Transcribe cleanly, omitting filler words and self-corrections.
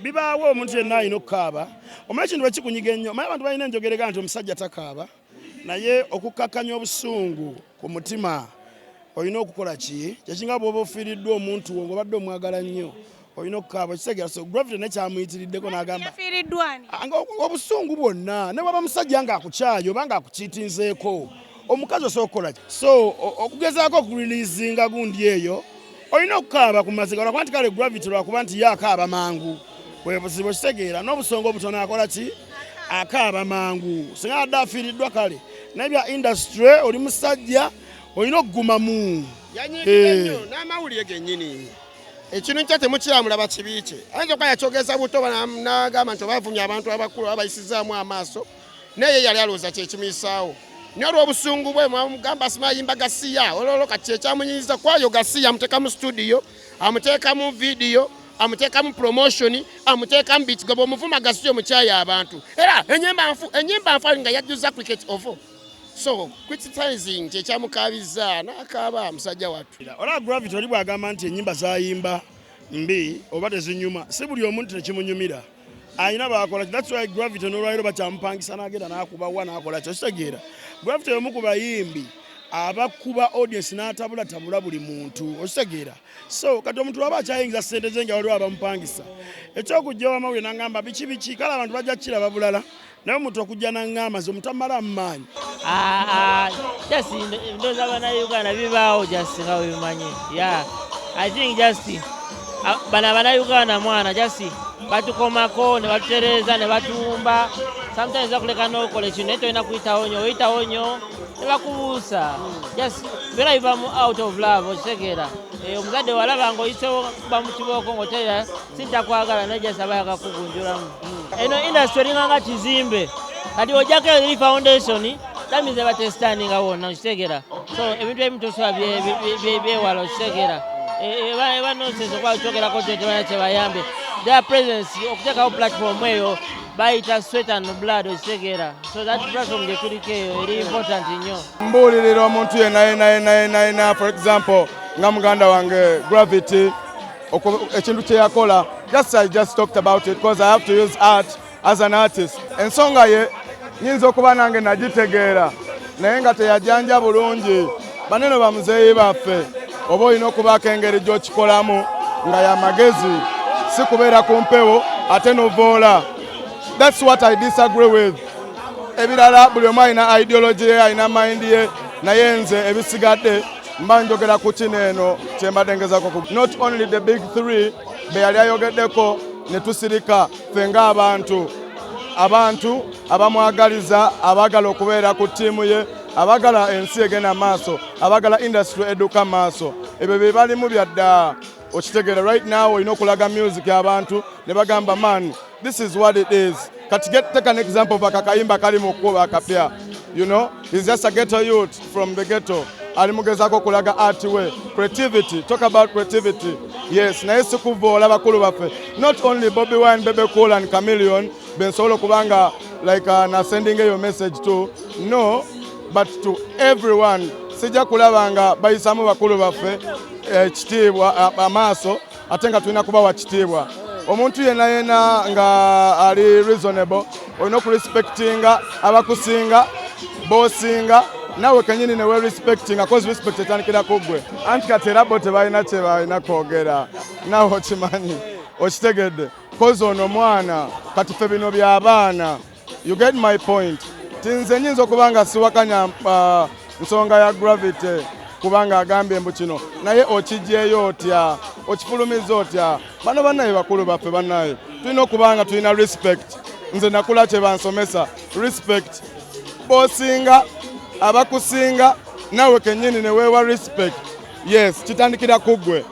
Bibaawo omuntu yenna alina okukaaba omanyi ekintu bwe kikunyiga ennyo omanyi abantu balina enjogerega nti omusajja takaaba naye okukakkanya obusungu ku mutima olina okukola ki kyekinga bw'oba ofiiriddwa omuntu wo ng'obadde omwagala nnyo olina okukaaba ekitegeera so gravity nekyamuyitiriddeko n'agamba obusungu bwonna ne waba musajja ng'akukyaye oba ng'akukiitinzeeko omukazi osobola okukola ki so okugezaako okuriliizinga gundi eyo olina okukaaba ku maziga olwakuba nti kale gravity lwakuba nti ye akaaba mangu bwe buzibu kitegeera n'obusonga obutono akola ki akaaba mangu singa adde afiiriddwa kale naye bya industry oli musajja olina okugumamu yanyiigira nnyo n'amawulire gennyini ekintu nkya temukiramulaba kibi kye ayinza okuba yakyogeza buto n'agamba nti obavumya abantu abakulu abayisizaamu amaaso naye yali alowooza kyekimuyisaawo naye olw'obusungu bwe mwamugamba asima ayimba gasiya olwolwo kati ekyamunyinyiza kwayo gasiya amuteeka mu studio amuteeka mu vidiyo amuteeka mu promotion amuteeka mu beat gobo omuvuma gasiya omukyayi abantu era enyimba nfu nga yajjuza cricket ovo so criticizing kyekyamukaabizza n'akaaba musajja wattu olaba gravity oli bw'agamba nti ennyimba zayimba mbi oba tezinyuma si buli omuntu tekimunyumira ayina bakola that's why gravity n'olwaliro bakyamupangisa n'agenda n'akubawa n'akola kyo kitegeera gravity omu ku bayimbi abakuba audience n'atabulatabula buli muntu okitegeera so kati omuntu waba akyayingiza ssente ze nga waliwo abamupangisa ekyokujja wamawulire n'agamba biki kale abantu bajja kukiraba bulala naye omuntu okujja n'aŋŋamba nze omutamala mu maanyi just ndowooza abannayuganda bibaawo just nga webimanyi I think just bano abannayuganda mwana just batukomako ne batutereeza ne batumba sometimes bakuleka n'okola ekintu naye tolina kuyitawo nnyo oyitawo nnyo ne bakubuusa just byonna biva mu out of love okitegeera omuzadde walaba ng'oyisewo kuba mu kibooko ng'oteera sintakwagala naye just aba yakakugunjulamu eno industry eringa nga kizimbe kati ojjako eri foundation that means batestandinga wonna okitegeera so ebintu ebimu tosobola byewala okitegeera eba nonsense okuba kyogerako tebana kyebayambe their presence okuteekawo platform eyo bayita sweat and blood okitegeera so that platform gye tuliko eyo eri important nnyo mbuulirira omuntu yenna for example nga muganda wange gravity ekintu kye yakola I just talked about it because I have to use art as an artist ensonga ye nyinza okuba nange nagitegeera naye nga teyajjanja bulungi banene ba Mzee Bafe oba olina okubaako engeri gy'okikolamu nga yamagezi si kubeera ku mpewo ate novoola that's what I disagree with ebirala buli omu alina ideology ye alina mind ye naye nze ebisigadde mba njogera ku kino eno kyembadde ngezako not only the big three be yali ayogeddeko ne tusirika ffe ng'abantu abamwagaliza abaagala okubeera ku ttiimu ye abaagala ensi egenda maaso abaagala industry edduka maaso ebyo bye balimu byadda okitegeera right now olina okulaga music abantu ne bagamba man this is what it is kati take an example of akakayimba kali mu kkuba akapya you know he's just a ghetto youth from the ghetto ali mugezaako okulaga art we creativity talk about creativity yes naye si kuvoola bakulu baffe not only Bobby Wine Bebe Cool and Chameleon bensobola okubanga like na sending your message to no but to everyone sijja kulaba nga bayisamu bakulu baffe ekitiibwa amaaso ate nga tulina kubawa kitiibwa omuntu yenna nga ali reasonable olina okurespectinga abakusinga bosinga nawe kenyini newe respectinga cause respect etandikira kuggwe anti kati era bo tebalina kye balina kwogera nawe okimanyi okitegedde cause ono mwana kati ffe bino by'abaana you get my point tinze nyinza okuba nga siwakanya nsonga ya gravity kubanga agambye mbu kino naye okijjeeyo otya okifulumiza otya bano bannaye bakulu baffe bannaye tulina okuba nga tulina respect nze nakula kye bansomesa respect bosinga abakusinga nawe kennyini ne weewa respect yes kitandikira kuggwe